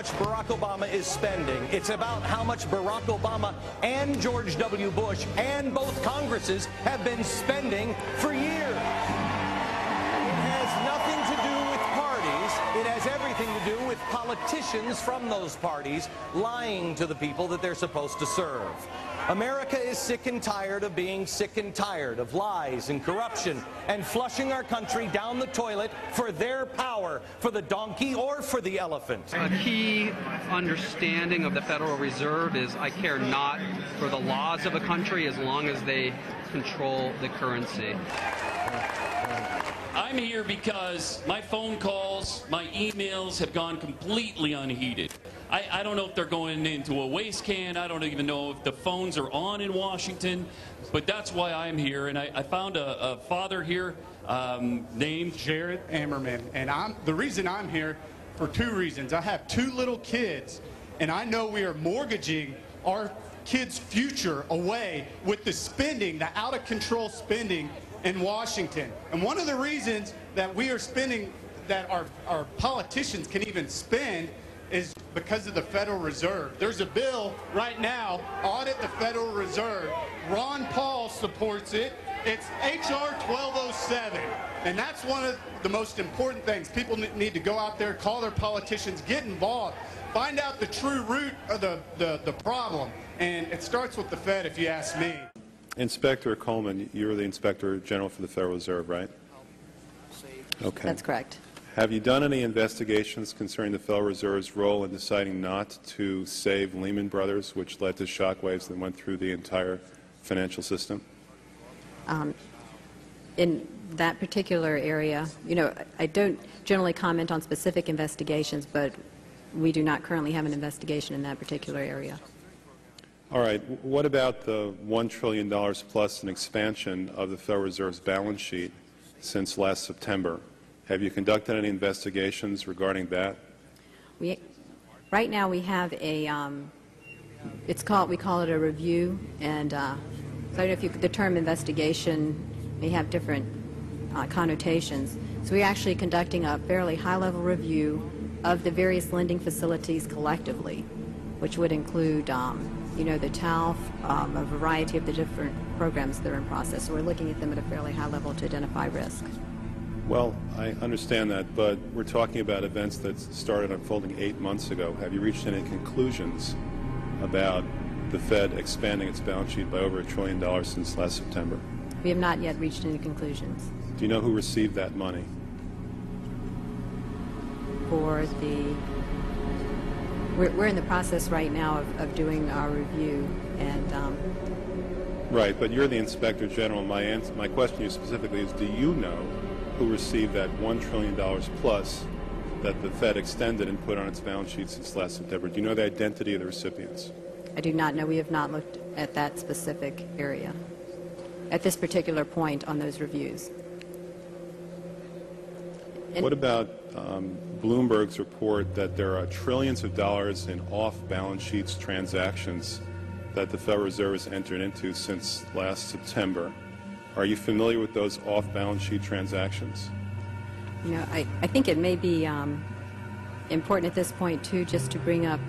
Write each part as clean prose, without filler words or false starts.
much Barack Obama is spending. It's about how much Barack Obama and George W. Bush and both Congresses have been spending for years. It has nothing to do with parties. It has everything to do with politicians from those parties lying to the people that they're supposed to serve. America is sick and tired of being sick and tired of lies and corruption and flushing our country down the toilet for their power, for the donkey or for the elephant. A key understanding of the Federal Reserve is I care not for the laws of a country as long as they control the currency. I'm here because my phone calls, my emails have gone completely unheeded. I don't know if they're going into a waste can. I don't even know if the phones are on in Washington, but that's why I'm here. And I found a father here named Jared Ammerman. And the reason I'm here for two reasons. I have two little kids, and I know we are mortgaging our kids' future away with the spending, the out-of-control spending in Washington. And one of the reasons that we are spending, that our politicians can even spend, is because of the Federal Reserve. There's a bill right now, Audit the Federal Reserve. Ron Paul supports it. It's H.R. 1207. And that's one of the most important things. People need to go out there, call their politicians, get involved, find out the true root of the problem. And it starts with the Fed, if you ask me. Inspector Coleman, you're the Inspector General for the Federal Reserve, right? Okay. That's correct. Have you done any investigations concerning the Federal Reserve's role in deciding not to save Lehman Brothers, which led to shockwaves that went through the entire financial system? In that particular area, you know, I don't generally comment on specific investigations, but we do not currently have an investigation in that particular area. All right. What about the $1 trillion plus in expansion of the Federal Reserve's balance sheet since last September? Have you conducted any investigations regarding that? Right now we have a, we call it a review, and so I don't know if the term investigation may have different connotations. So we're actually conducting a fairly high-level review of the various lending facilities collectively, which would include, you know, the TALF, a variety of the different programs that are in process. So we're looking at them at a fairly high level to identify risk. Well, I understand that, but we're talking about events that started unfolding 8 months ago. Have you reached any conclusions about the Fed expanding its balance sheet by over $1 trillion since last September? We have not yet reached any conclusions. Do you know who received that money? For the, we're in the process right now of doing our review, and right, but you're the Inspector General. My question to you specifically is, do you know who received that $1 trillion plus that the Fed extended and put on its balance sheet since last September? Do you know the identity of the recipients? I do not know. We have not looked at that specific area at this particular point on those reviews. And what about Bloomberg's report that there are trillions of dollars in off-balance sheets transactions that the Federal Reserve has entered into since last September? Are you familiar with those off-balance sheet transactions? You know, I think it may be important at this point, too, just to bring up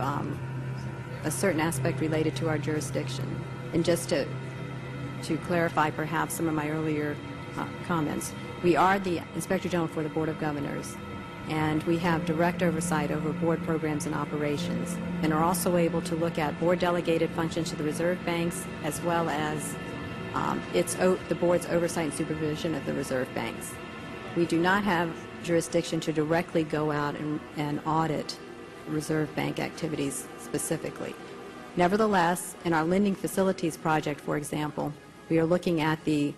a certain aspect related to our jurisdiction. And just to clarify perhaps some of my earlier comments, we are the Inspector General for the Board of Governors, and we have direct oversight over board programs and operations, and are also able to look at board-delegated functions to the reserve banks, as well as the board's oversight and supervision of the reserve banks. We do not have jurisdiction to directly go out and audit reserve bank activities specifically. Nevertheless, in our lending facilities project, for example, we are looking at the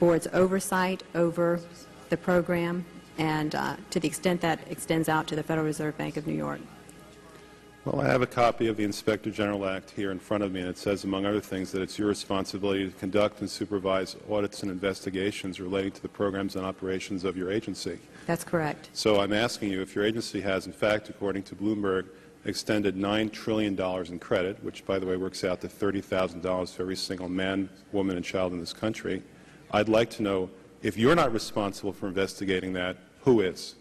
board's oversight over the program, and to the extent that extends out to the Federal Reserve Bank of New York. Well, I have a copy of the Inspector General Act here in front of me, and it says, among other things, that it's your responsibility to conduct and supervise audits and investigations relating to the programs and operations of your agency. That's correct. So I'm asking you if your agency has, in fact, according to Bloomberg, extended $9 trillion in credit, which, by the way, works out to $30,000 for every single man, woman, and child in this country. I'd like to know, if you're not responsible for investigating that, who is?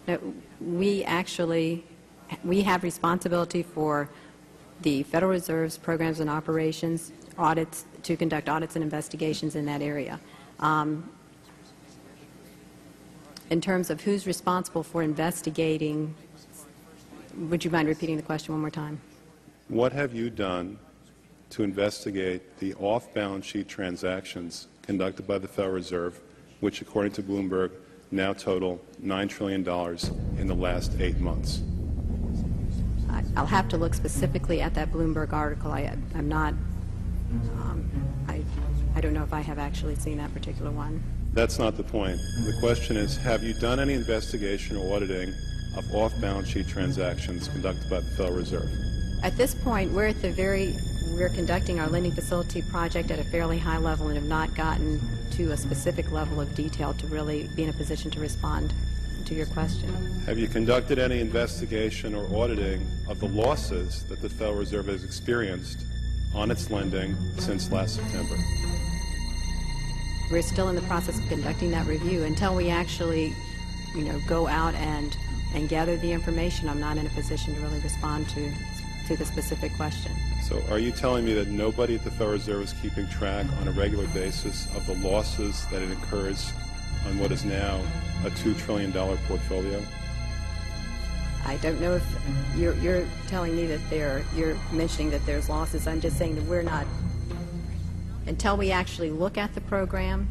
No, we have responsibility for the Federal Reserve's programs and operations, audits, to conduct audits and investigations in that area. In terms of who's responsible for investigating, would you mind repeating the question one more time? What have you done to investigate the off-balance sheet transactions conducted by the Federal Reserve, which, according to Bloomberg, now total $9 trillion in the last 8 months? I'll have to look specifically at that Bloomberg article. I'm not, I don't know if I have actually seen that particular one. That's not the point. The question is, have you done any investigation or auditing of off-balance sheet transactions conducted by the Federal Reserve? At this point, we're conducting our lending facility project at a fairly high level and have not gotten to a specific level of detail to really be in a position to respond to your question. Have you conducted any investigation or auditing of the losses that the Federal Reserve has experienced on its lending since last September? We're still in the process of conducting that review. Until we actually, go out and gather the information, I'm not in a position to really respond to the specific question. So are you telling me that nobody at the Federal Reserve is keeping track on a regular basis of the losses that it incurs on what is now a $2 trillion portfolio? I don't know if you're telling me that you're mentioning that there's losses. I'm just saying that we're not, until we actually look at the program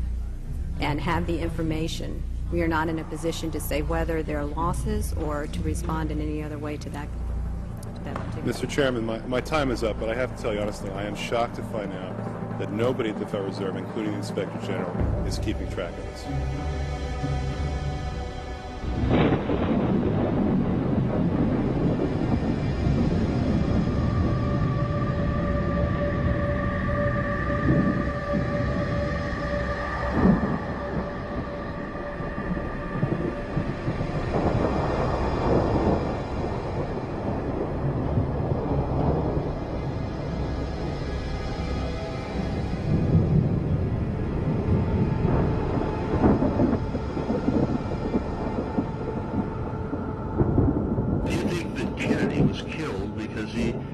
and have the information, we are not in a position to say whether there are losses or to respond in any other way to that particular. Mr. Chairman, my time is up, but I have to tell you honestly, I am shocked to find out that nobody at the Federal Reserve, including the Inspector General, is keeping track of this.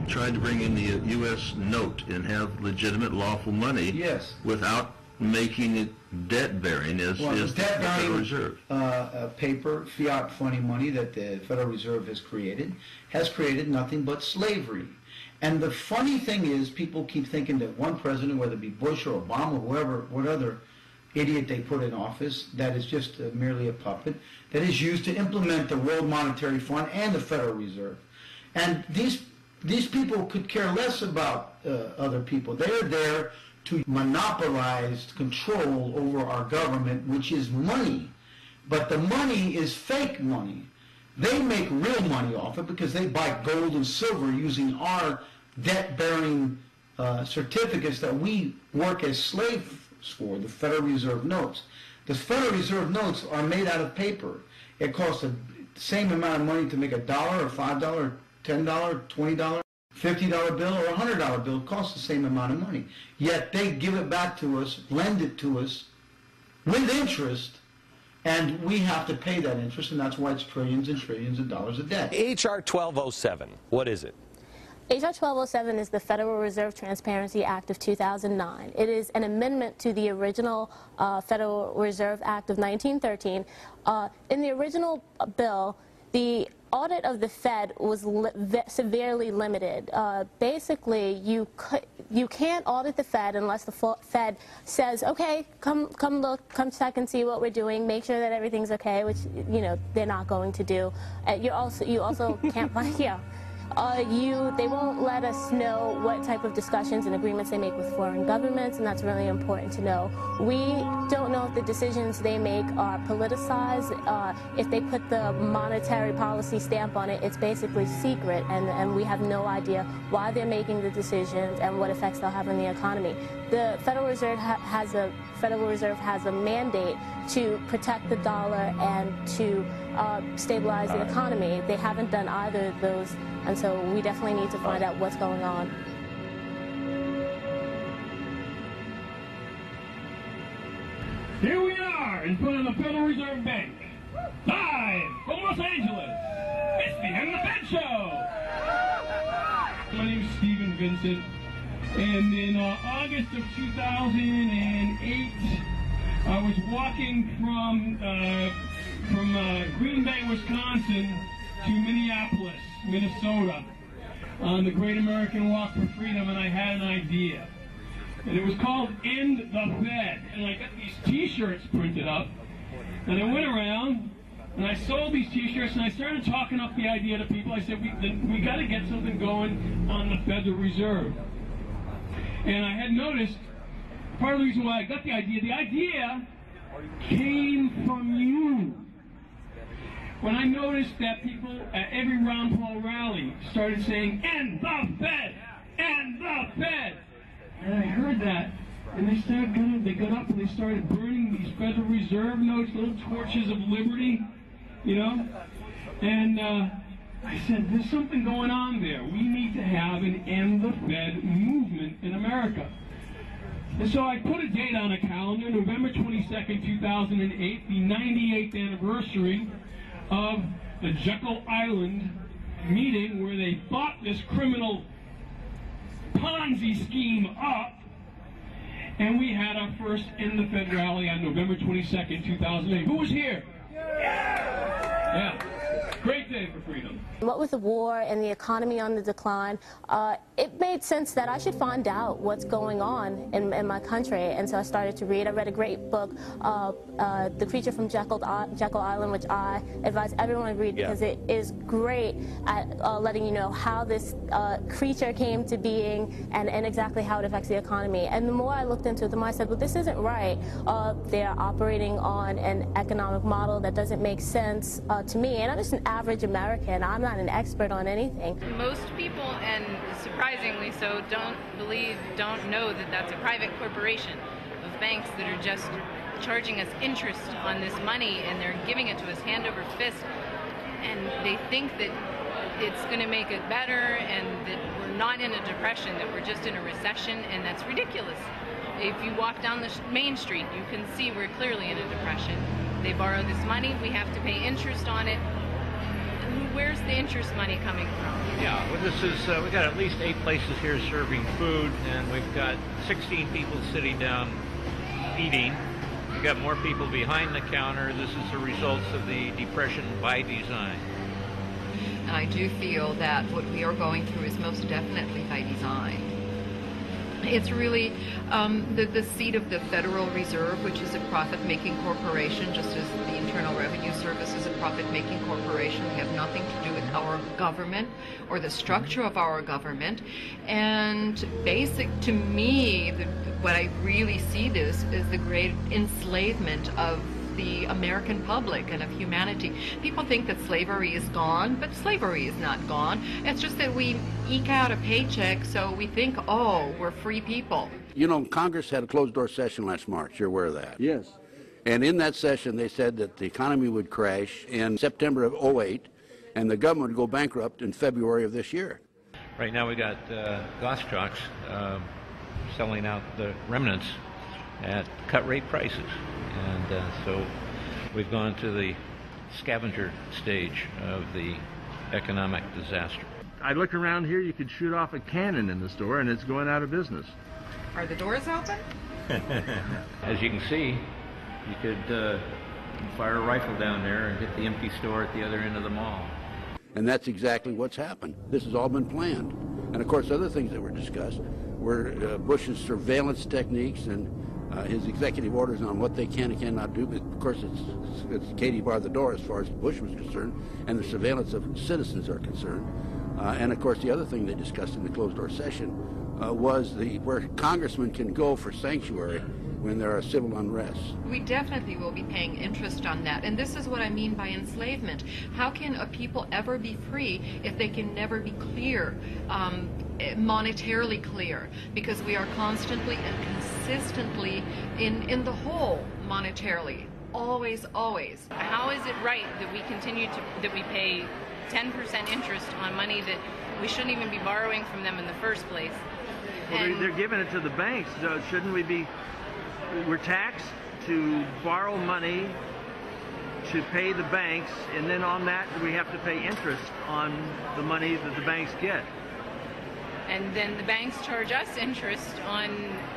Tried to bring in the U.S. note and have legitimate lawful money, yes, without making it debt-bearing as the Federal Reserve. Paper, fiat funny money that the Federal Reserve has created nothing but slavery. And the funny thing is, people keep thinking that one president, whether it be Bush or Obama or whoever, what other idiot they put in office, that is just merely a puppet, that is used to implement the World Monetary Fund and the Federal Reserve. And these people could care less about other people. They're there to monopolize control over our government, which is money. But the money is fake money. They make real money off it because they buy gold and silver using our debt-bearing certificates that we work as slaves for, the Federal Reserve notes. The Federal Reserve notes are made out of paper. It costs the same amount of money to make $1 or $5 $10, $20, $50 bill or $100 bill. Costs the same amount of money. Yet they give it back to us, lend it to us with interest, and we have to pay that interest, and that's why it's trillions and trillions of dollars of debt. H.R. 1207, what is it? H.R. 1207 is the Federal Reserve Transparency Act of 2009. It is an amendment to the original Federal Reserve Act of 1913. In the original bill, the audit of the Fed was severely limited. Basically, you can't audit the Fed unless the Fed says, "Okay, come look, come check and see what we're doing. Make sure that everything's okay," which they're not going to do. You also can't find they won't let us know what type of discussions and agreements they make with foreign governments, and that's really important to know. We don't know if the decisions they make are politicized. If they put the monetary policy stamp on it, it's basically secret, and we have no idea why they're making the decisions and what effects they'll have on the economy. The Federal Reserve has a mandate to protect the dollar and to stabilize the economy. They haven't done either of those, and so we definitely need to find out what's going on. Here we are in front of the Federal Reserve Bank. Live from Los Angeles, it's the End of the Fed Show. My name is Stephen Vincent, and in August of 2008, I was walking from Green Bay, Wisconsin to Minneapolis, Minnesota, on the Great American Walk for Freedom, and I had an idea. And it was called End the Fed. And I got these T-shirts printed up, and I went around, and I sold these T-shirts, and I started talking up the idea to people. I said, we got to get something going on the Federal Reserve. And I had noticed, part of the reason why I got the idea came from you. When I noticed that people at every Ron Paul rally started saying, "End the Fed! End the Fed!" And I heard that, and they got up and they started burning these Federal Reserve notes, little torches of liberty, you know? And I said, there's something going on there. We need to have an End the Fed movement in America. And so I put a date on a calendar, November 22nd, 2008, the 98th anniversary of the Jekyll Island meeting where they thought this criminal Ponzi scheme up, and we had our first End the Fed rally on November 22nd, 2008. Who was here? Yeah. Great day for freedom. What with the war and the economy on the decline, it made sense that I should find out what's going on in my country. And so I started to read. I read a great book, The Creature from Jekyll Island, which I advise everyone to read because it is great at letting you know how this creature came to being and exactly how it affects the economy. And the more I looked into it, the more I said, well, this isn't right. They're operating on an economic model that doesn't make sense to me. And I'm just an average American. I'm not an expert on anything. Most people, and surprisingly so, don't know that that's a private corporation of banks that are just charging us interest on this money, and they're giving it to us hand over fist, and they think that it's going to make it better and that we're not in a depression, that we're just in a recession, and that's ridiculous. If you walk down the main street, you can see we're clearly in a depression. They borrow this money, we have to pay interest on it. Where's the interest money coming from? Yeah, well, this is, we've got at least 8 places here serving food, and we've got 16 people sitting down eating. We've got more people behind the counter. This is the results of the depression by design. And I do feel that what we are going through is most definitely by design. It's really the seat of the Federal Reserve, which is a profit-making corporation, just as the Internal Revenue Service is a profit-making corporation. They have nothing to do with our government or the structure of our government. And basic to me, what I really see this is the great enslavement of the American public and of humanity. People think that slavery is gone, but slavery is not gone. It's just that we eke out a paycheck, so we think, oh, we're free people. You know, Congress had a closed-door session last March. You're aware of that? Yes. And in that session, they said that the economy would crash in September of '08, and the government would go bankrupt in February of this year. Right now we got Goss trucks selling out the remnants at cut-rate prices. And so we've gone to the scavenger stage of the economic disaster. I look around here, you could shoot off a cannon in the store and it's going out of business. Are the doors open? As you can see, you could fire a rifle down there and hit the empty store at the other end of the mall. And that's exactly what's happened. This has all been planned. And of course, other things that were discussed were Bush's surveillance techniques and his executive orders on what they can and cannot do. But of course, it's Katie barred the door as far as Bush was concerned, and the surveillance of citizens are concerned. And of course, the other thing they discussed in the closed-door session was where congressmen can go for sanctuary when there are civil unrests. We definitely will be paying interest on that. And this is what I mean by enslavement. How can a people ever be free if they can never be clear, monetarily clear? Because we are constantly and consistently in the hole monetarily. Always, always. How is it right that we continue that we pay 10% interest on money that we shouldn't even be borrowing from them in the first place? Well, they're giving it to the banks. So shouldn't we be... We're taxed to borrow money to pay the banks, and then on that we have to pay interest on the money that the banks get. And then the banks charge us interest on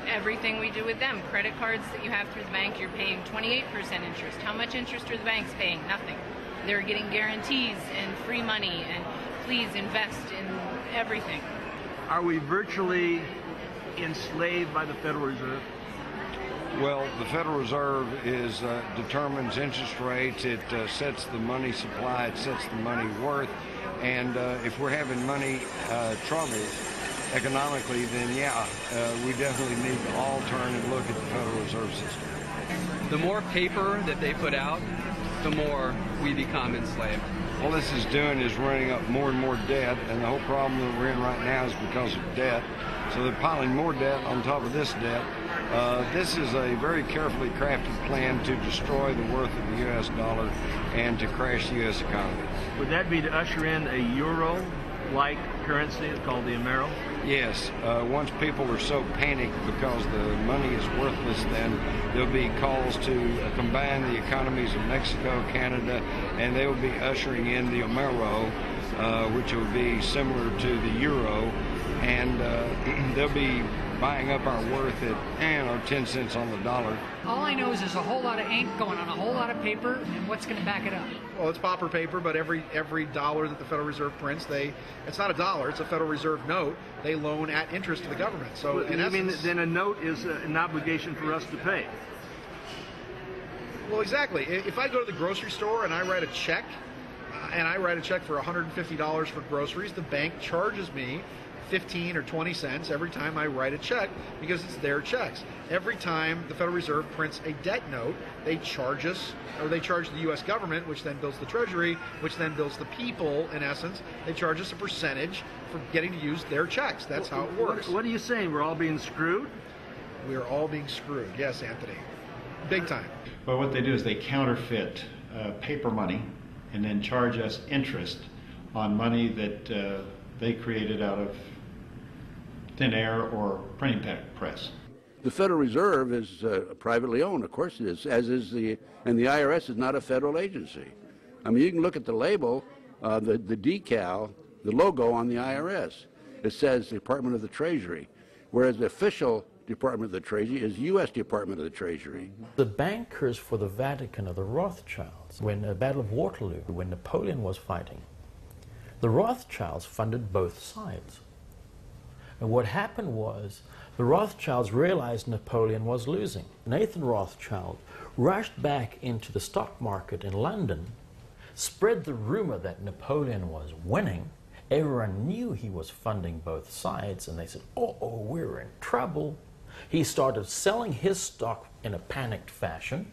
everything we do with them. Credit cards that you have through the bank, you're paying 28% interest. How much interest are the banks paying? Nothing. They're getting guarantees and free money, and please invest in everything. Are we virtually enslaved by the Federal Reserve? Well, the Federal Reserve determines interest rates. It sets the money supply. It sets the money worth. And if we're having money troubles economically, then yeah, we definitely need to all turn and look at the Federal Reserve System. The more paper that they put out, the more we become enslaved. All this is doing is running up more and more debt, and the whole problem that we're in right now is because of debt. So they're piling more debt on top of this debt. This is a very carefully crafted plan to destroy the worth of the U.S. dollar and to crash the U.S. economy. Would that be to usher in a euro-like currency called the Amero? Yes. Once people are so panicked because the money is worthless, then there'll be calls to combine the economies of Mexico, Canada, and they will be ushering in the Amero, which will be similar to the euro, and they'll be buying up our worth at 10 cents on the dollar. All I know is there's a whole lot of ink going on, a whole lot of paper, and what's going to back it up? Well, it's pauper paper, but every dollar that the Federal Reserve prints, it's not a dollar, it's a Federal Reserve note. They loan at interest to the government. So in essence, then a note is an obligation for us to pay? Well, exactly. If I go to the grocery store and I write a check, for $150 for groceries, the bank charges me 15 or 20 cents every time I write a check because it's their checks. Every time the Federal Reserve prints a debt note, they charge us, or they charge the U.S. government, which then bills the Treasury, which then bills the people, in essence. They charge us a percentage for getting to use their checks. That's how it works. What are you saying? We're all being screwed? We are all being screwed. Yes, Anthony. Big time. Well, what they do is they counterfeit paper money and then charge us interest on money that they created out of thin air or printing press. The Federal Reserve is privately owned, of course it is, and the IRS is not a federal agency. I mean, you can look at the label, the decal, the logo on the IRS. It says Department of the Treasury, whereas the official Department of the Treasury is U.S. Department of the Treasury. The bankers for the Vatican are the Rothschilds. When the Battle of Waterloo, when Napoleon was fighting, the Rothschilds funded both sides. And what happened was, the Rothschilds realized Napoleon was losing. Nathan Rothschild rushed back into the stock market in London, spread the rumor that Napoleon was winning. Everyone knew he was funding both sides, and they said, oh, we're in trouble. He started selling his stock in a panicked fashion,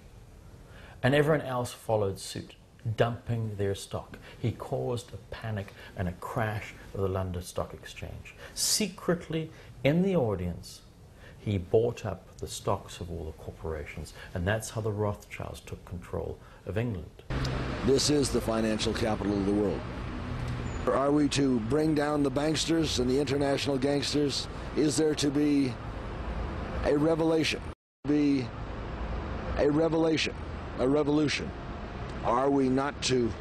and everyone else followed suit, dumping their stock. He caused a panic and a crash of the London Stock Exchange. Secretly, in the audience, he bought up the stocks of all the corporations, and that's how the Rothschilds took control of England. This is the financial capital of the world. Are we to bring down the banksters and the international gangsters? Is there to be a revelation? A revolution? Are we not to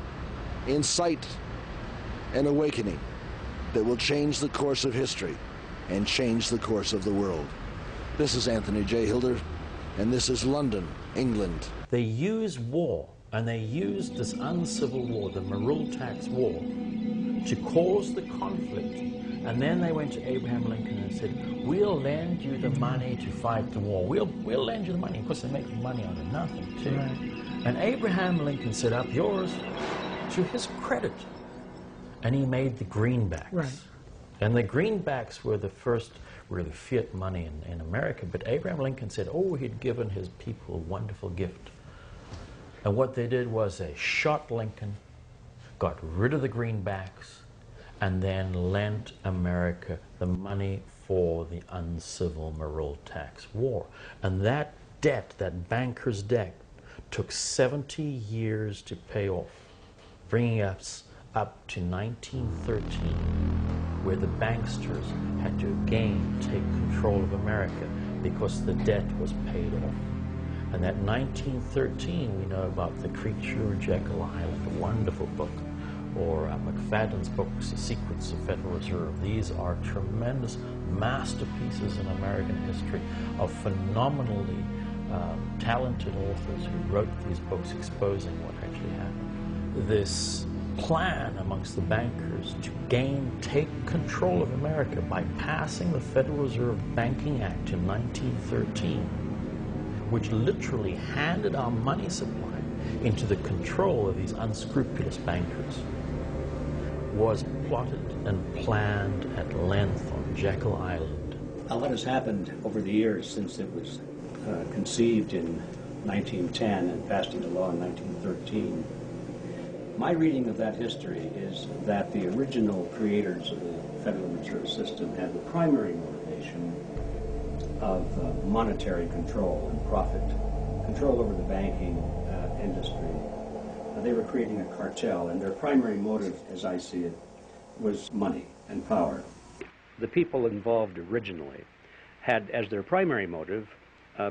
incite an awakening that will change the course of history and change the course of the world? This is Anthony J. Hilder, and this is London, England. They used war, and they used this uncivil war, the Morrill Tax War, to cause the conflict. And then they went to Abraham Lincoln and said, we'll lend you the money to fight the war. We'll lend you the money. Of course, they make money out of nothing, too. Right. And Abraham Lincoln said, up yours, to his credit. And he made the greenbacks. Right. And the greenbacks were the first really fiat money in America. But Abraham Lincoln said, he'd given his people a wonderful gift. And what they did was they shot Lincoln, got rid of the greenbacks, and then lent America the money for the uncivil Morrill Tax War. And that debt, that banker's debt, took 70 years to pay off, bringing us up to 1913, where the banksters had to again take control of America because the debt was paid off. And that 1913, we know about The Creature of Jekyll Island, a wonderful book, or McFadden's books, The Secrets of Federal Reserve. These are tremendous masterpieces in American history of phenomenally talented authors who wrote these books exposing what actually happened. This plan amongst the bankers to take control of America by passing the Federal Reserve Banking Act in 1913, which literally handed our money supply into the control of these unscrupulous bankers, was plotted and planned at length on Jekyll Island. A lot has happened over the years since it was conceived in 1910 and passed into law in 1913. My reading of that history is that the original creators of the Federal Reserve System had the primary motivation of monetary control and profit, control over the banking industry. They were creating a cartel, and their primary motive, as I see it, was money and power. The people involved originally had as their primary motive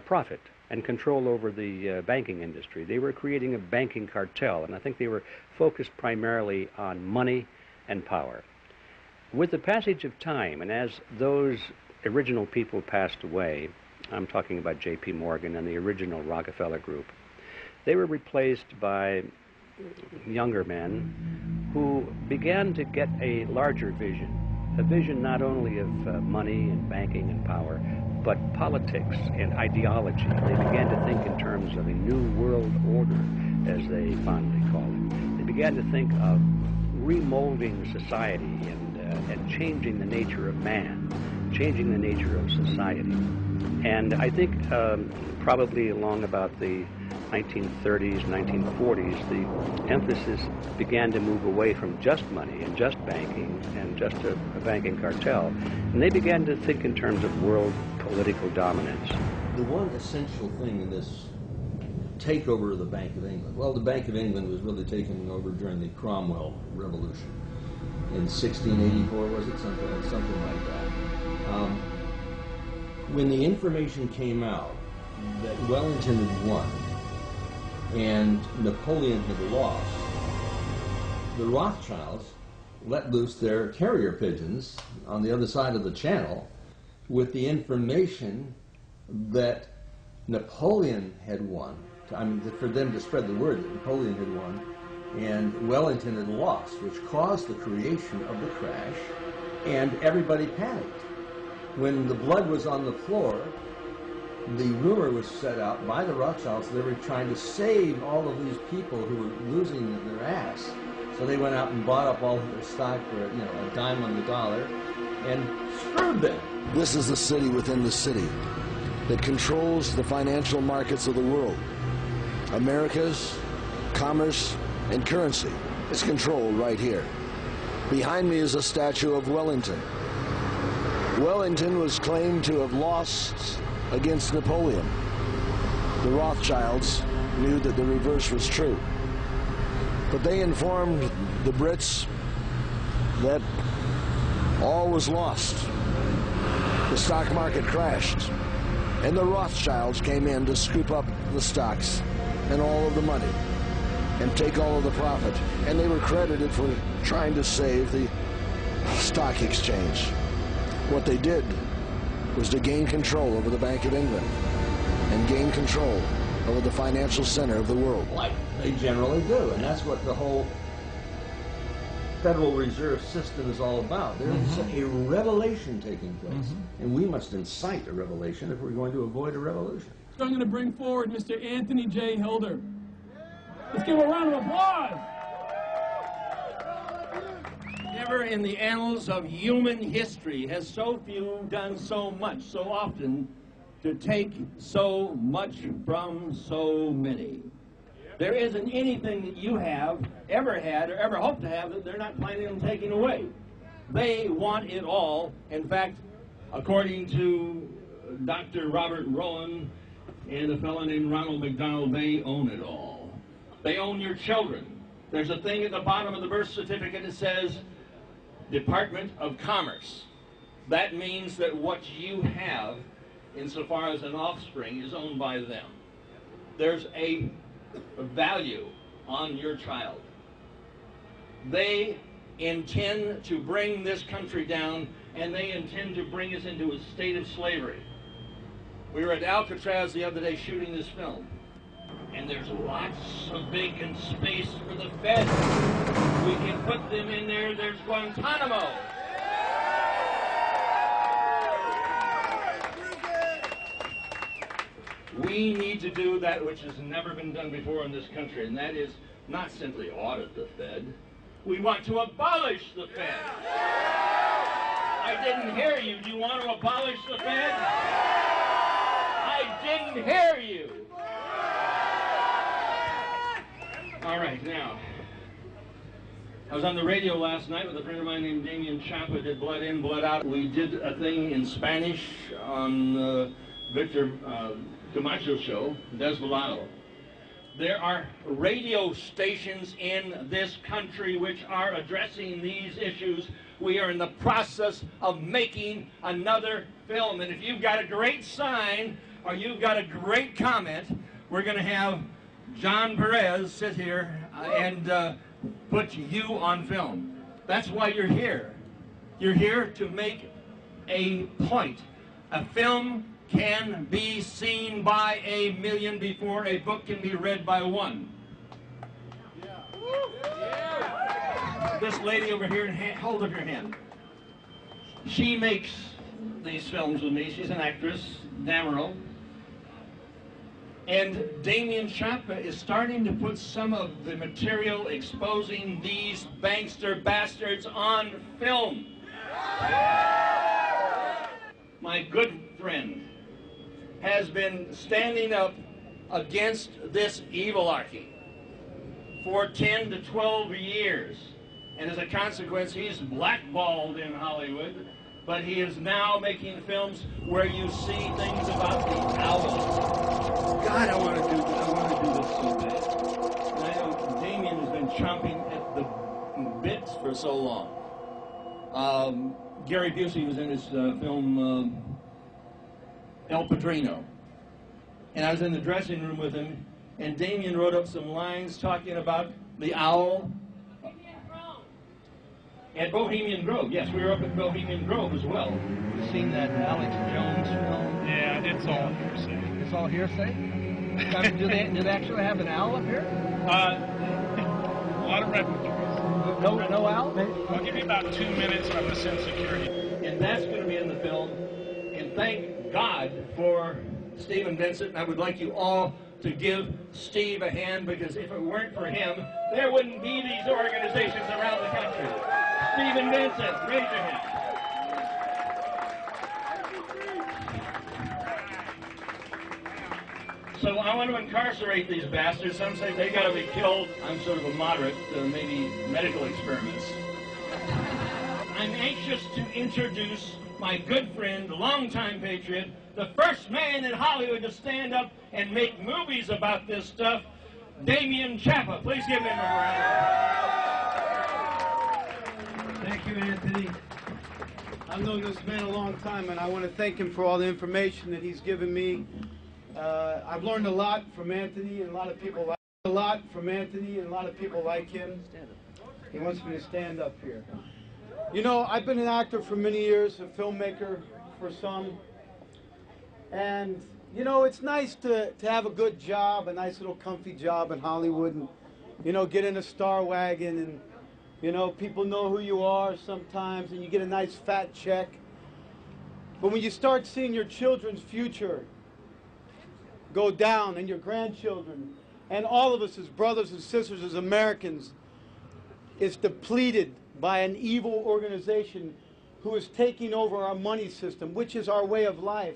profit and control over the banking industry. They were creating a banking cartel, and I think they were focused primarily on money and power. With the passage of time, and as those original people passed away, I'm talking about J.P. Morgan and the original Rockefeller Group, they were replaced by younger men who began to get a larger vision, a vision not only of money and banking and power, but politics and ideology. They began to think in terms of a new world order, as they fondly call it. They began to think of remolding society and changing the nature of man, changing the nature of society. And I think probably along about the 1930s, 1940s, the emphasis began to move away from just money and just banking and just a banking cartel. And they began to think in terms of world political dominance. The one essential thing in this takeover of the Bank of England, well, the Bank of England was really taken over during the Cromwell Revolution in 1684, was it? Something like that. When the information came out that Wellington had won and Napoleon had lost, the Rothschilds let loose their carrier pigeons on the other side of the channel with the information that Napoleon had won. I mean, for them to spread the word that Napoleon had won and Wellington had lost, which caused the creation of the crash, and everybody panicked. When the blood was on the floor, the rumor was set out by the Rothschilds they were trying to save all of these people who were losing their ass. So they went out and bought up all of their stock for, a dime on the dollar and screwed them. This is the city within the city that controls the financial markets of the world. America's commerce and currency is controlled right here. Behind me is a statue of Wellington. Wellington was claimed to have lost against Napoleon. The Rothschilds knew that the reverse was true. But they informed the Brits that all was lost. The stock market crashed, and the Rothschilds came in to scoop up the stocks and all of the money and take all of the profit. And they were credited for trying to save the stock exchange. What they did was to gain control over the Bank of England and gain control over the financial center of the world. Like they generally do, and that's what the whole Federal Reserve System is all about. There is a revelation taking place, and we must incite a revelation if we're going to avoid a revolution. So I'm going to bring forward Mr. Anthony J. Hilder. Let's give a round of applause. Never in the annals of human history has so few done so much so often to take so much from so many. There isn't anything that you have ever had or ever hope to have that they're not planning on taking away. They want it all. In fact, according to Dr. Robert Rowan and a fellow named Ronald McDonald, they own it all. They own your children. There's a thing at the bottom of the birth certificate that says Department of Commerce. That means that what you have, insofar as an offspring, is owned by them. there's a value on your child. They intend to bring this country down, and they intend to bring us into a state of slavery. We were at Alcatraz the other day shooting this film, and there's lots of vacant space for the feds. We can put them in there. There's Guantanamo. We need to do that which has never been done before in this country, and that is not simply audit the Fed. We want to abolish the Fed. I didn't hear you. Do you want to abolish the Fed? I didn't hear you. All right, now, I was on the radio last night with a friend of mine named Damien Chapa, did Blood In, Blood Out. We did a thing in Spanish on Victor Camacho's show, Desvelado. There are radio stations in this country which are addressing these issues. We are in the process of making another film. And if you've got a great sign or you've got a great comment, we're going to have John Perez sit here and put you on film. That's why you're here. You're here to make a point. A film can be seen by 1 million before a book can be read by 1. This lady over here, hold up your hand. She makes these films with me. She's an actress, Dameril. And Damien Chapa is starting to put some of the material exposing these bankster bastards on film. My good friend has been standing up against this evilarchy for 10 to 12 years. And as a consequence, he's blackballed in Hollywood, but he is now making films where you see things about the owl. God, I want to do this so bad. And I know Damien has been chomping at the bits for so long. Gary Busey was in his film El Padrino. And I was in the dressing room with him, and Damien wrote up some lines talking about the owl. At Bohemian Grove, yes, we were up at Bohemian Grove as well. You've seen that Alex Jones film? Yeah, it's all hearsay. It's all hearsay? do they actually have an owl up here? A lot of redwoods. No owl? I'll give you about 2 minutes and I'm going to send security. And that's going to be in the film. And thank God for Stephen Vincent. And I would like you all to give Steve a hand, because if it weren't for him, there wouldn't be these organizations around the country. Stephen Vincent, raise your hand. So I want to incarcerate these bastards. Some say they got to be killed. I'm sort of a moderate, maybe medical experiments. I'm anxious to introduce my good friend, longtime patriot, the first man in Hollywood to stand up and make movies about this stuff, Damien Chapa. Please give him a round. Thank you, Anthony. I've known this man a long time, and I want to thank him for all the information that he's given me. I've learned a lot from Anthony, and a lot of people like him. He wants me to stand up here. You know, I've been an actor for many years, a filmmaker for some. And, you know, it's nice to have a good job, a nice little comfy job in Hollywood, and, you know, get in a star wagon, and, you know, people know who you are sometimes, and you get a nice fat check. But when you start seeing your children's future go down, and your grandchildren, and all of us as brothers and sisters, as Americans, is depleted by an evil organization who is taking over our money system, which is our way of life.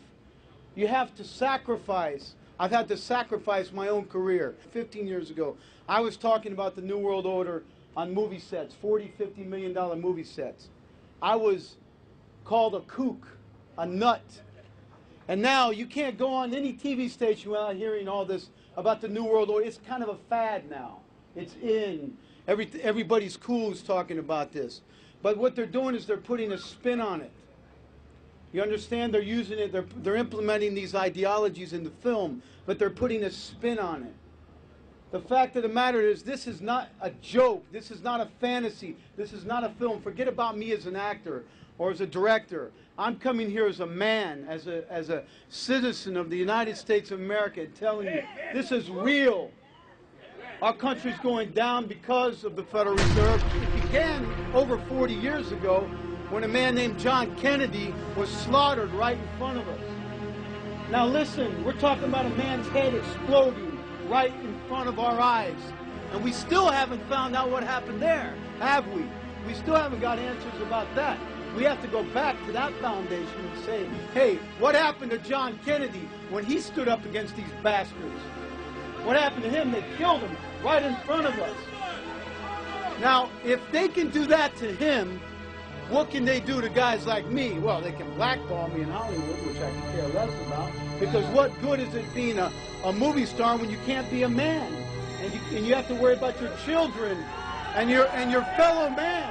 You have to sacrifice. I've had to sacrifice my own career. 15 years ago, I was talking about the New World Order on movie sets, $40, $50 million movie sets. I was called a kook, a nut. And now you can't go on any TV station without hearing all this about the New World Order. It's kind of a fad now. It's in. Everybody's cool who's talking about this. But what they're doing is they're putting a spin on it. You understand? They're using it, they're implementing these ideologies in the film, but they're putting a spin on it. The fact of the matter is, this is not a joke. This is not a fantasy. This is not a film. Forget about me as an actor or as a director. I'm coming here as a man, as a citizen of the United States of America, and telling you this is real. Our country's going down because of the Federal Reserve. It began over 40 years ago when a man named John Kennedy was slaughtered right in front of us. Now listen, we're talking about a man's head exploding right in front of our eyes. And we still haven't found out what happened there, have we? We still haven't got answers about that. We have to go back to that foundation and say, hey, what happened to John Kennedy when he stood up against these bastards? What happened to him? They killed him right in front of us. Now, if they can do that to him, what can they do to guys like me? Well, they can blackball me in Hollywood, which I can care less about, because what good is it being a movie star when you can't be a man? And you have to worry about your children and your fellow man.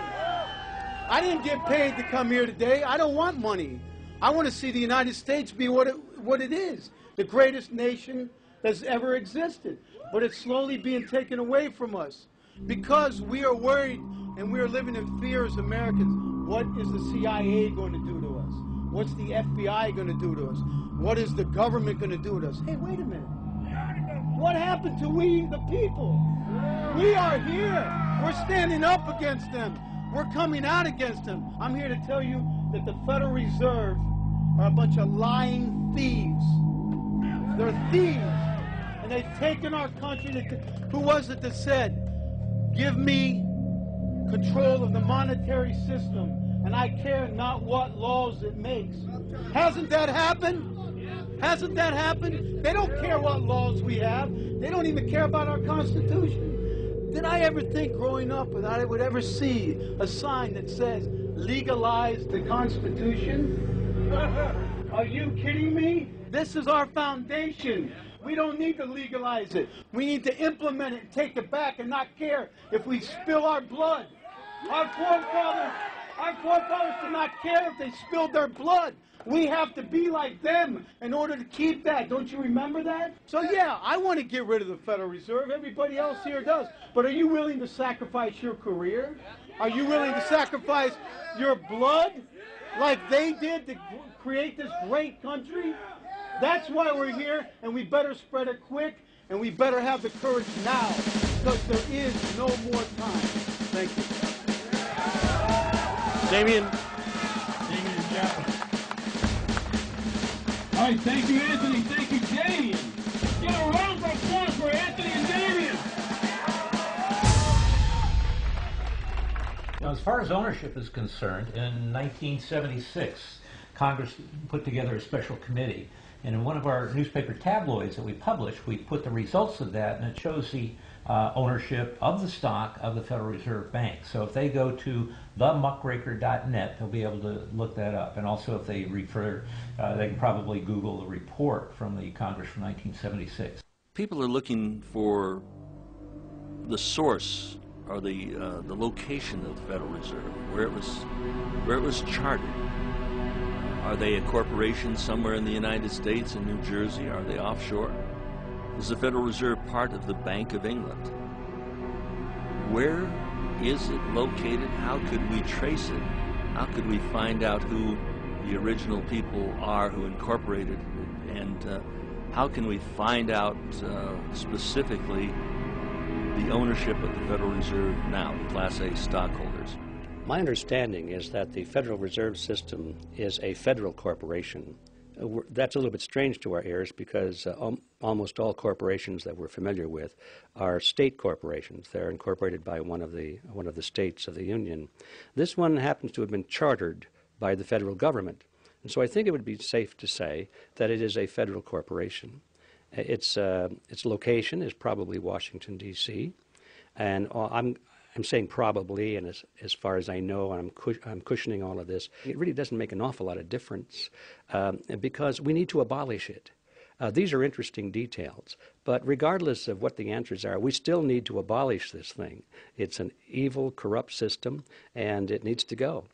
I didn't get paid to come here today. I don't want money. I want to see the United States be what it is, the greatest nation that's ever existed. But it's slowly being taken away from us because we are worried and we are living in fear as Americans. What is the CIA going to do to us? What's the FBI going to do to us? What is the government going to do to us? Hey, wait a minute. What happened to we, the people? We are here. We're standing up against them. We're coming out against them. I'm here to tell you that the Federal Reserve are a bunch of lying thieves. They're thieves. And they've taken our country. Who was it that said, give me control of the monetary system, and I care not what laws it makes? Hasn't that happened? Hasn't that happened? They don't care what laws we have. They don't even care about our Constitution. Did I ever think growing up that I would ever see a sign that says, legalize the Constitution? Are you kidding me? This is our foundation. We don't need to legalize it. We need to implement it and take it back and not care if we spill our blood. Our forefathers did not care if they spilled their blood. We have to be like them in order to keep that. Don't you remember that? So yeah, I want to get rid of the Federal Reserve. Everybody else here does. But are you willing to sacrifice your career? Are you willing to sacrifice your blood like they did to create this great country? That's why we're here, and we better spread it quick, and we better have the courage now, because there is no more time. Thank you. Damien Chapman. All right, thank you, Anthony. Thank you, Damien. Give a round of applause for Anthony and Damien. Now, as far as ownership is concerned, in 1976, Congress put together a special committee. And in one of our newspaper tabloids that we published, we put the results of that, and it shows the ownership of the stock of the Federal Reserve Bank. So if they go to themuckraker.net, they'll be able to look that up. And also if they refer, they can probably Google the report from the Congress from 1976. People are looking for the source or the location of the Federal Reserve, where it was chartered. Are they a corporation somewhere in the United States, in New Jersey? Are they offshore? Is the Federal Reserve part of the Bank of England? Where is it located? How could we trace it? How could we find out who the original people are who incorporated it? And how can we find out specifically the ownership of the Federal Reserve now, Class A stockholders? My understanding is that the Federal Reserve System is a federal corporation. That's a little bit strange to our ears because almost all corporations that we're familiar with are state corporations. They're incorporated by one of the states of the Union. This one happens to have been chartered by the federal government. And so I think it would be safe to say that it is a federal corporation. Its location is probably Washington, D.C., and I'm saying probably, and as far as I know, I'm cushioning all of this. It really doesn't make an awful lot of difference because we need to abolish it. These are interesting details, but regardless of what the answers are, we still need to abolish this thing. It's an evil, corrupt system, and it needs to go.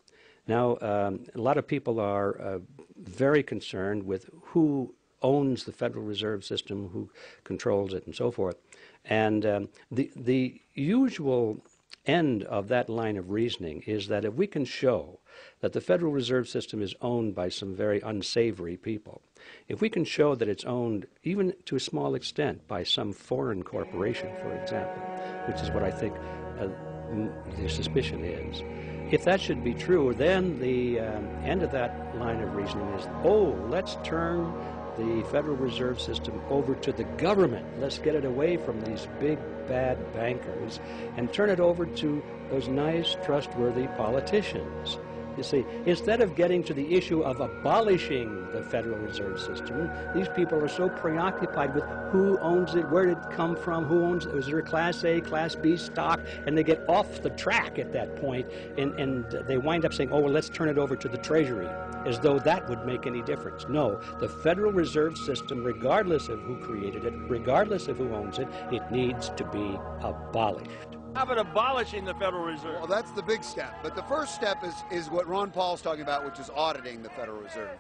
Now, a lot of people are very concerned with who owns the Federal Reserve System, who controls it, and so forth. And the usual end of that line of reasoning is that if we can show that the Federal Reserve System is owned by some very unsavory people, if we can show that it's owned, even to a small extent, by some foreign corporation, for example, which is what I think the suspicion is, if that should be true, then the end of that line of reasoning is, oh, let's turn the Federal Reserve System over to the government. Let's get it away from these big, bad bankers and turn it over to those nice, trustworthy politicians. You see, instead of getting to the issue of abolishing the Federal Reserve System, these people are so preoccupied with who owns it, where did it come from, who owns it, is there a Class A, Class B stock, and they get off the track at that point, and they wind up saying, oh, well, let's turn it over to the Treasury, as though that would make any difference. No, the Federal Reserve System, regardless of who created it, regardless of who owns it, it needs to be abolished. How about abolishing the Federal Reserve? Well, that's the big step. But the first step is what Ron Paul's talking about, which is auditing the Federal Reserve.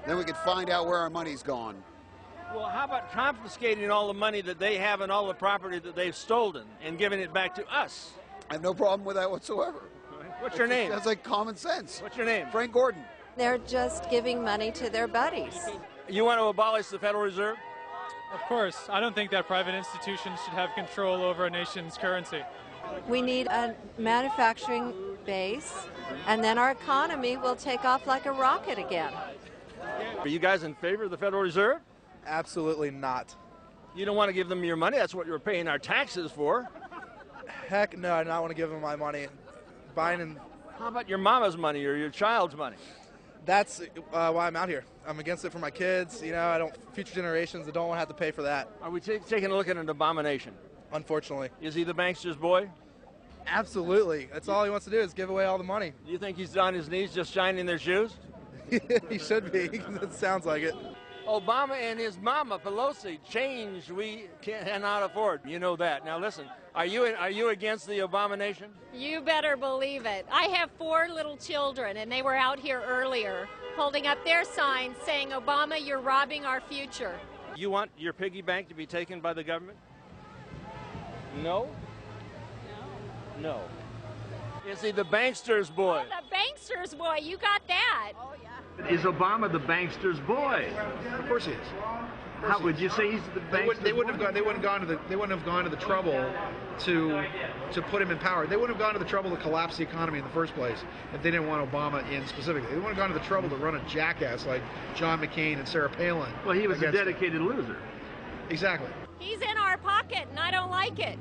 Then we can find out where our money's gone. Well, how about confiscating all the money that they have and all the property that they've stolen and giving it back to us? I have no problem with that whatsoever. What's your name? That's like common sense. What's your name? Frank Gordon. They're just giving money to their buddies. You want to abolish the Federal Reserve? Of course. I don't think that private institutions should have control over a nation's currency. We need a manufacturing base, and then our economy will take off like a rocket again. Are you guys in favor of the Federal Reserve? Absolutely not. You don't want to give them your money? That's what you're paying our taxes for. Heck no, I do not want to give them my money. How about your mama's money or your child's money? That's why I'm out here. I'm against it for my kids. You know, future generations that don't want to have to pay for that. Are we taking a look at an abomination? Unfortunately. Is he the bankster's boy? Absolutely. That's all he wants to do is give away all the money. Do you think he's on his knees just shining their shoes? He should be. It sounds like it. Obama and his mama, Pelosi, change we cannot afford. You know that. Now listen, are you against the abomination? You better believe it. I have 4 little children, and they were out here earlier holding up their signs saying, Obama, you're robbing our future. You want your piggy bank to be taken by the government? No? No. Is he the bankster's boy? Oh, the bankster's boy, you got that. Oh, yeah. Is Obama the bankster's boy? Of course he is. How would you say he's the bankster's They wouldn't have gone to the trouble to put him in power. They wouldn't have gone to the trouble to collapse the economy in the first place if they didn't want Obama in specifically. They wouldn't have gone to the trouble to run a jackass like John McCain and Sarah Palin. Well, he was a dedicated loser. Exactly. He's in our pocket, and I don't like it.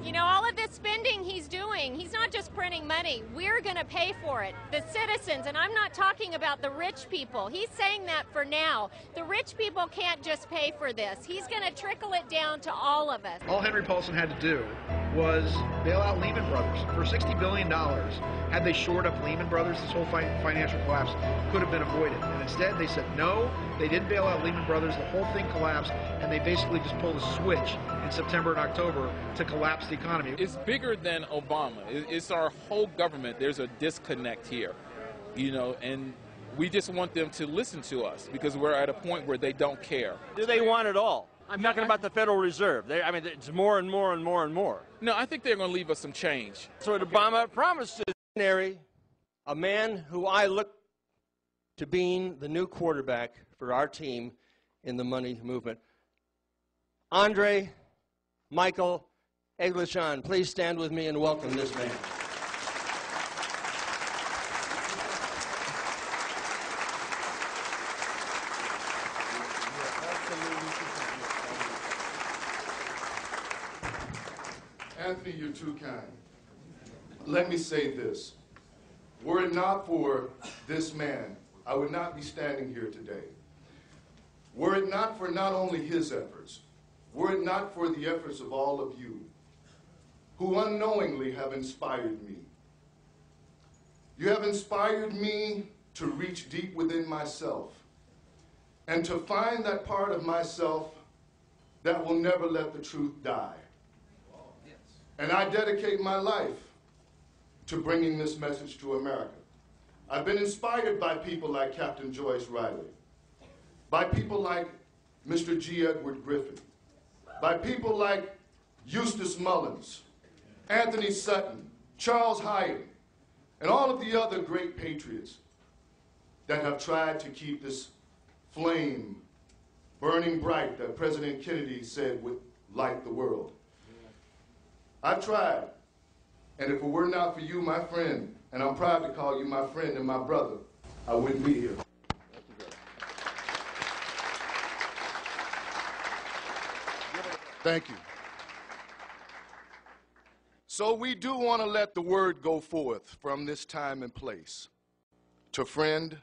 You know, all of this spending he's doing, he's not just printing money. We're going to pay for it. The citizens, and I'm not talking about the rich people. He's saying that for now. The rich people can't just pay for this. He's going to trickle it down to all of us. All Henry Paulson had to do was bail out Lehman Brothers for $60 billion. Had they shored up Lehman Brothers, this whole financial collapse could have been avoided. And instead, they said no, they didn't bail out Lehman Brothers. The whole thing collapsed, and they basically just pulled a switch in September and October to collapse the economy. It's bigger than Obama. It's our whole government. There's a disconnect here, you know, and we just want them to listen to us because we're at a point where they don't care. Do they want it all? I'm talking about the Federal Reserve. I mean, it's more and more and more and more. No, I think they're going to leave us some change. So what Obama promised to a man who I look to being the new quarterback for our team in the money movement, Andre Michael Eglishan. Please stand with me and welcome this man. Anthony, you're too kind. Let me say this. Were it not for this man, I would not be standing here today. Were it not for not only his efforts, were it not for the efforts of all of you who unknowingly have inspired me. You have inspired me to reach deep within myself and to find that part of myself that will never let the truth die. And I dedicate my life to bringing this message to America. I've been inspired by people like Captain Joyce Riley, by people like Mr. G. Edward Griffin, by people like Eustace Mullins, Anthony Sutton, Charles Hyatt, and all of the other great patriots that have tried to keep this flame burning bright that President Kennedy said would light the world. I've tried, and if it were not for you, my friend, and I'm proud to call you my friend and my brother, I wouldn't be here. Thank you. So we do want to let the word go forth from this time and place to friend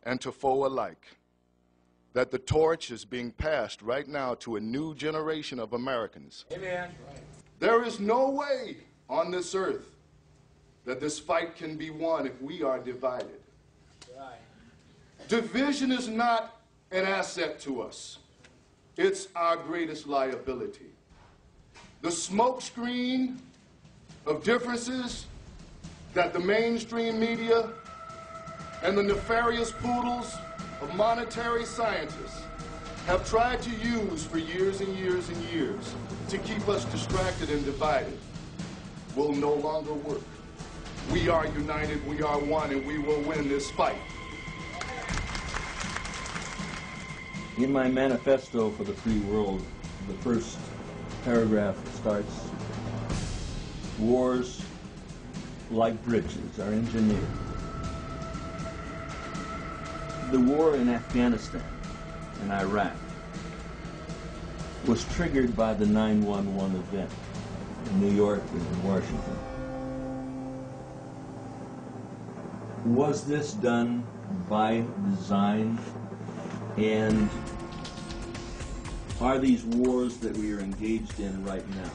and to foe alike, that the torch is being passed right now to a new generation of Americans. Amen. There is no way on this earth that this fight can be won if we are divided. Right. Division is not an asset to us. It's our greatest liability. The smokescreen of differences that the mainstream media and the nefarious poodles of monetary scientists have tried to use for years and years and years to keep us distracted and divided will no longer work. We are united, we are one, and we will win this fight. In my manifesto for the free world, the first paragraph starts, wars like bridges are engineered. The war in Afghanistan and Iraq was triggered by the 9/11 event in New York and in Washington. Was this done by design? And are these wars that we are engaged in right now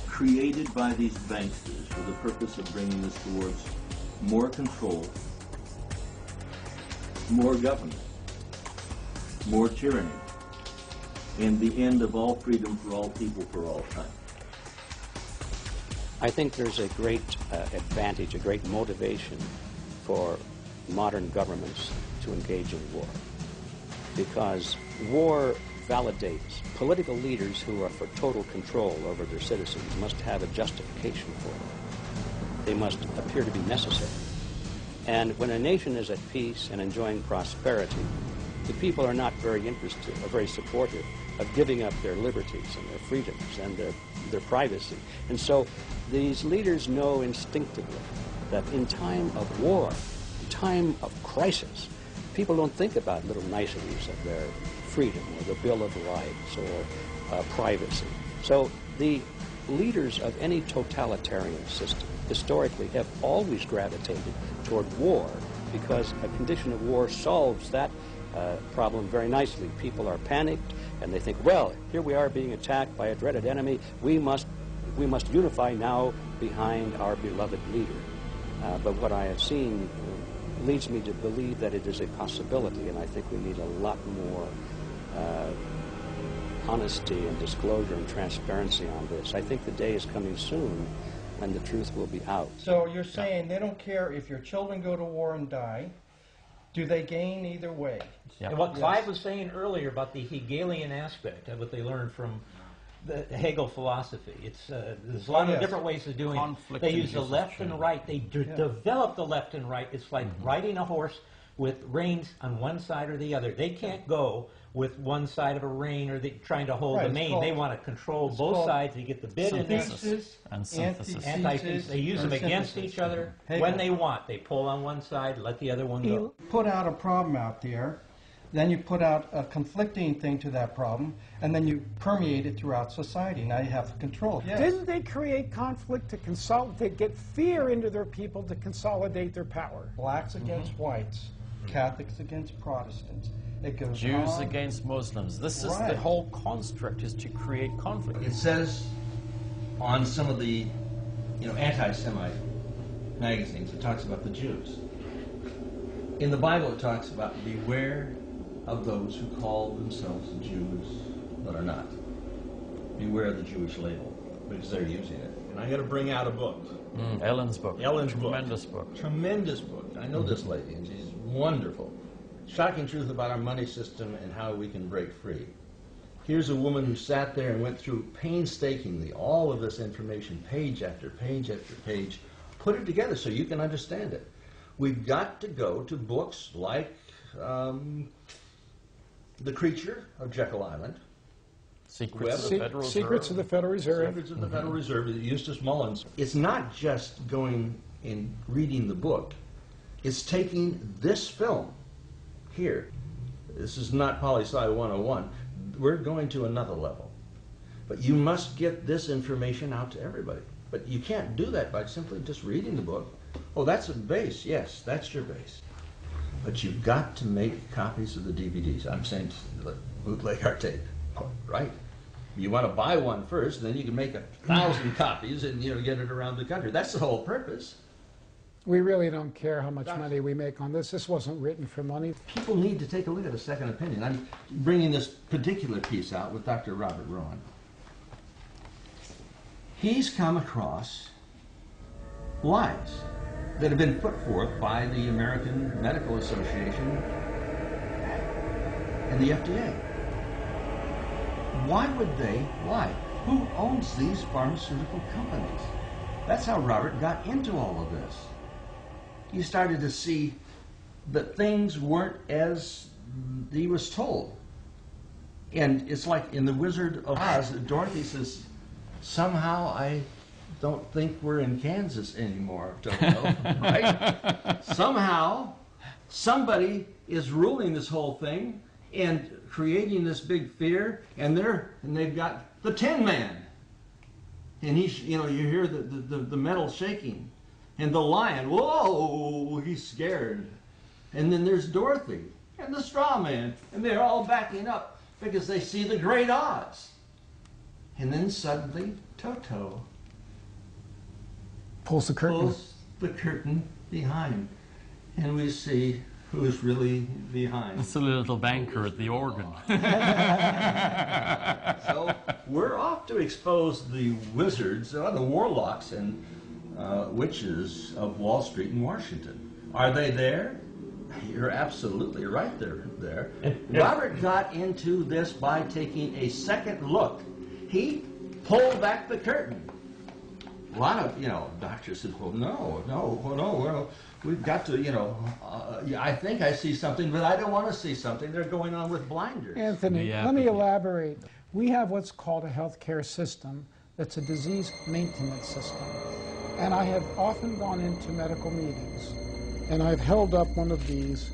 created by these banksters for the purpose of bringing us towards more control, more government, more tyranny, and the end of all freedom for all people for all time? I think there's a great advantage, a great motivation for modern governments to engage in war. Because war validates political leaders who are for total control over their citizens must have a justification for it. They must appear to be necessary. And when a nation is at peace and enjoying prosperity, the people are not very interested or very supportive of giving up their liberties and their freedoms and their privacy. And so these leaders know instinctively that in time of war, in time of crisis, people don't think about little niceties of their freedom or the Bill of Rights or privacy. So the leaders of any totalitarian system historically have always gravitated toward war because a condition of war solves that problem very nicely. People are panicked and they think, well, here we are being attacked by a dreaded enemy. We must unify now behind our beloved leader. But what I have seen leads me to believe that it is a possibility, and I think we need a lot more honesty and disclosure and transparency on this. I think the day is coming soon when the truth will be out. So you're saying they don't care if your children go to war and die. Do they gain either way? Yeah. And what Clive was saying earlier about the Hegelian aspect of what they learned from the Hegel philosophy. It's there's a lot of different ways of doing it. They use the left and right. They develop the left and right. It's like riding a horse with reins on one side or the other. They can't go with one side of a rein or trying to hold the mane. They want to control both sides. They get the bit in there. And synthesis. Antithesis. They use them against each other when they want. They pull on one side, let the other one go. You put out a problem out there, then you put out a conflicting thing to that problem, and then you permeate it throughout society. Now you have control. Yes. Didn't they create conflict to get fear into their people to consolidate their power? Blacks against whites, Catholics against Protestants. It goes Jews on. against Muslims. This is the whole construct, is to create conflict. It says on some of the anti-Semite magazines, it talks about the Jews. In the Bible, it talks about beware of those who call themselves Jews but are not. Beware of the Jewish label. because they're using it. And I'm going to bring out a book. Ellen's book. Ellen's Tremendous book. Tremendous book. I know this lady, and she's wonderful. Shocking Truth About Our Money System and How We Can Break Free. Here's a woman who sat there and went through painstakingly all of this information, page after page after page, put it together so you can understand it. We've got to go to books like The Creature of Jekyll Island, Secrets of the Federal Reserve. Secrets of the Federal Reserve, Eustace Mullins. It's not just going and reading the book. It's taking this film here. This is not Poli-Sci 101. We're going to another level. But you must get this information out to everybody. But you can't do that by simply just reading the book. Oh, that's a base. Yes, that's your base. But you've got to make copies of the DVDs. I'm saying bootleg art tape, right? You want to buy one first, then you can make 1,000 copies and get it around the country. That's the whole purpose. We really don't care how much money we make on this. This wasn't written for money. People need to take a look at a second opinion. I'm bringing this particular piece out with Dr. Robert Rowan. He's come across lies that have been put forth by the American Medical Association and the FDA. Why would they lie? Who owns these pharmaceutical companies? That's how Robert got into all of this. He started to see that things weren't as he was told. And it's like in The Wizard of Oz, Dorothy says, somehow I don't think we're in Kansas anymore, Toto, right? Somehow, somebody is ruling this whole thing and creating this big fear, and they've got the Tin Man. And he's, you hear the metal shaking. And the lion, whoa, he's scared. And then there's Dorothy and the straw man, and they're all backing up because they see the great Oz. And then suddenly, Toto pulls the curtain behind, and we see who's really behind. The silly little banker at the organ. So we're off to expose the wizards, the warlocks, and witches of Wall Street in Washington. Are they there? You're absolutely right, they're there. Robert got into this by taking a second look. He pulled back the curtain. A lot of, doctors said, well, no, we've got to, I think I see something, but I don't want to see something. They're going on with blinders. Anthony, let me elaborate. We have what's called a healthcare system that's a disease maintenance system. And I have often gone into medical meetings, and I've held up one of these